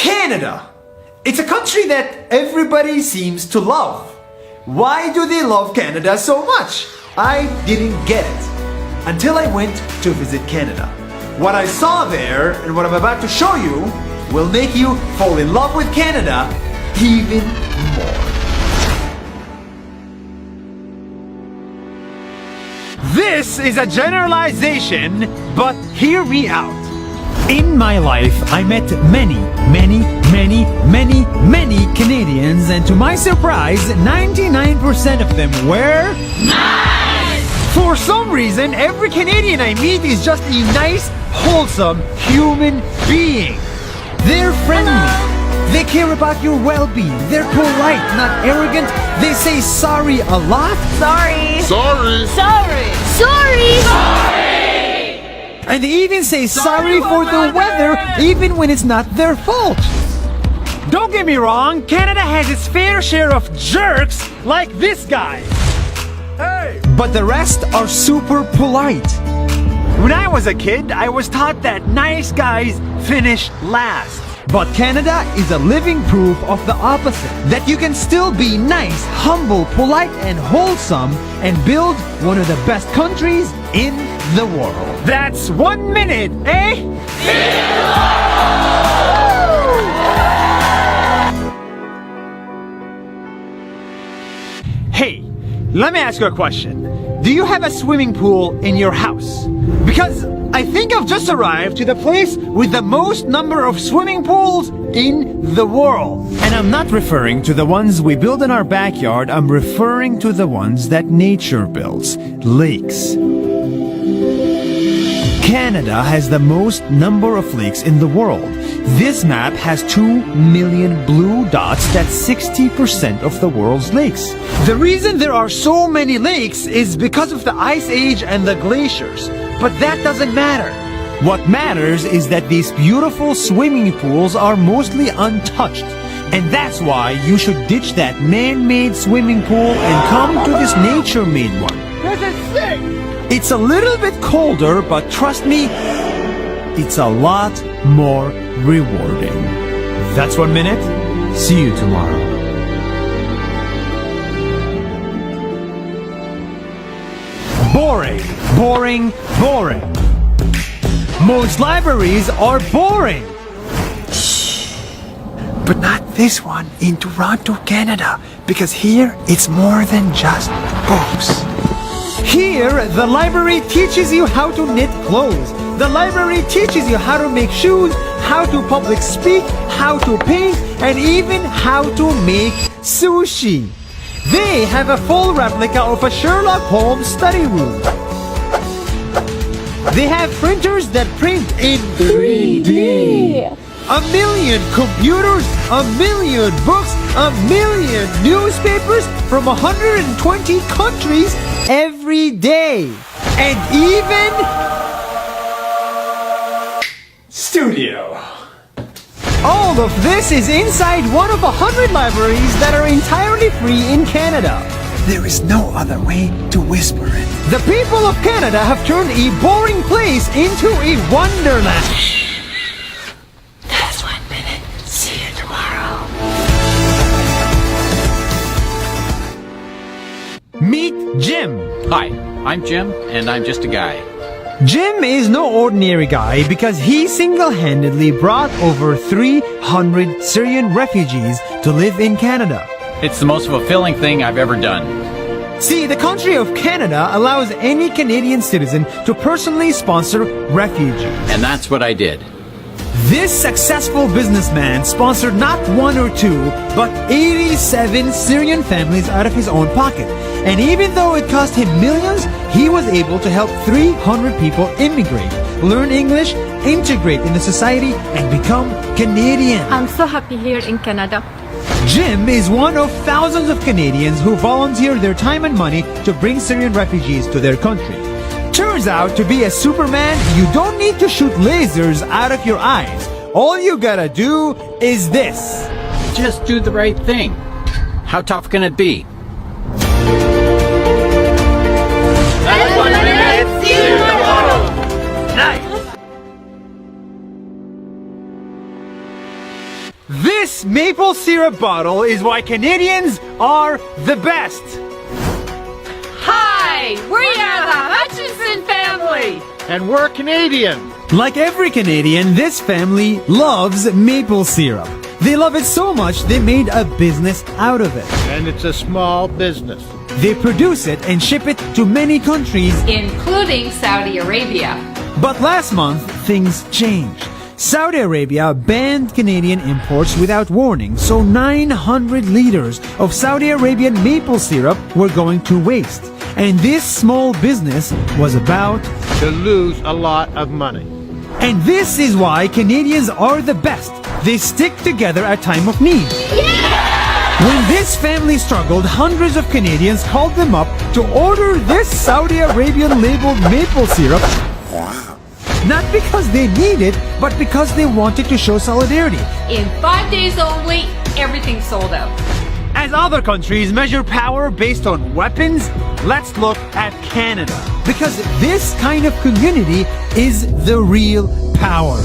Canada. It's a country that everybody seems to love. Why do they love Canada so much? I didn't get it until I went to visit Canada. What I saw there and what I'm about to show you will make you fall in love with Canada even more. This is a generalization, but hear me out. In my life, I met many Canadians, and to my surprise, 99% of them were nice! For some reason, every Canadian I meet is just a nice, wholesome human being. They're friendly. Hello. They care about your well-being. They're polite, not arrogant. They say sorry a lot. Sorry. Sorry. Sorry. Sorry. Sorry. And they even say sorry for the weather, even when it's not their fault. Don't get me wrong, Canada has its fair share of jerks like this guy. Hey! But the rest are super polite. When I was a kid, I was taught that nice guys finish last. But Canada is a living proof of the opposite. That you can still be nice, humble, polite, and wholesome and build one of the best countries in the world. That's 1 minute, eh? Hey, let me ask you a question. Do you have a swimming pool in your house? Because I think I've just arrived to the place with the most number of swimming pools in the world. And I'm not referring to the ones we build in our backyard, I'm referring to the ones that nature builds, lakes. Canada has the most number of lakes in the world. This map has 2 million blue dots, that's 60% of the world's lakes. The reason there are so many lakes is because of the Ice Age and the glaciers. But that doesn't matter. What matters is that these beautiful swimming pools are mostly untouched. And that's why you should ditch that man-made swimming pool and come to this nature-made one. This is sick! It's a little bit colder, but trust me, it's a lot more rewarding. That's 1 minute. See you tomorrow. Boring, boring, boring. Most libraries are boring. But not this one in Toronto, Canada, because here it's more than just books. Here, the library teaches you how to knit clothes. The library teaches you how to make shoes, how to public speak, how to paint, and even how to make sushi. They have a full replica of a Sherlock Holmes study room. They have printers that print in 3D. 1 million computers, 1 million books, 1 million newspapers from 120 countries every day. And even studio. All of this is inside one of 100 libraries that are entirely free in Canada. There is no other way to whisper it. The people of Canada have turned a boring place into a wonderland. That's 1 minute. See you tomorrow. Meet Jim. Hi, I'm Jim, and I'm just a guy. Jim is no ordinary guy because he single-handedly brought over 300 Syrian refugees to live in Canada. It's the most fulfilling thing I've ever done. See, the country of Canada allows any Canadian citizen to personally sponsor refugees. And that's what I did. This successful businessman sponsored not 1 or 2, but 87 Syrian families out of his own pocket. And even though it cost him millions, he was able to help 300 people immigrate, learn English, integrate in the society, and become Canadian. I'm so happy here in Canada. Jim is one of thousands of Canadians who volunteer their time and money to bring Syrian refugees to their country. Turns out to be a Superman, you don't need to shoot lasers out of your eyes. All you gotta do is this. Just do the right thing. How tough can it be? That's 1 minute. See you tomorrow. Nice. maple syrup bottle is why Canadians are the best. Hi, we are the Hutchinson family. And we're Canadian. Like every Canadian, this family loves maple syrup. They love it so much they made a business out of it. And it's a small business. They produce it and ship it to many countries. Including Saudi Arabia. But last month, things changed. Saudi Arabia banned Canadian imports without warning, so 900 liters of Saudi Arabian maple syrup were going to waste. And this small business was about To lose a lot of money. And this is why Canadians are the best. They stick together at time of need. When this family struggled, hundreds of Canadians called them up to order this Saudi Arabian labeled maple syrup. Not because they need it, but because they wanted to show solidarity. In 5 days only, everything sold out. As other countries measure power based on weapons, let's look at Canada. Because this kind of community is the real power.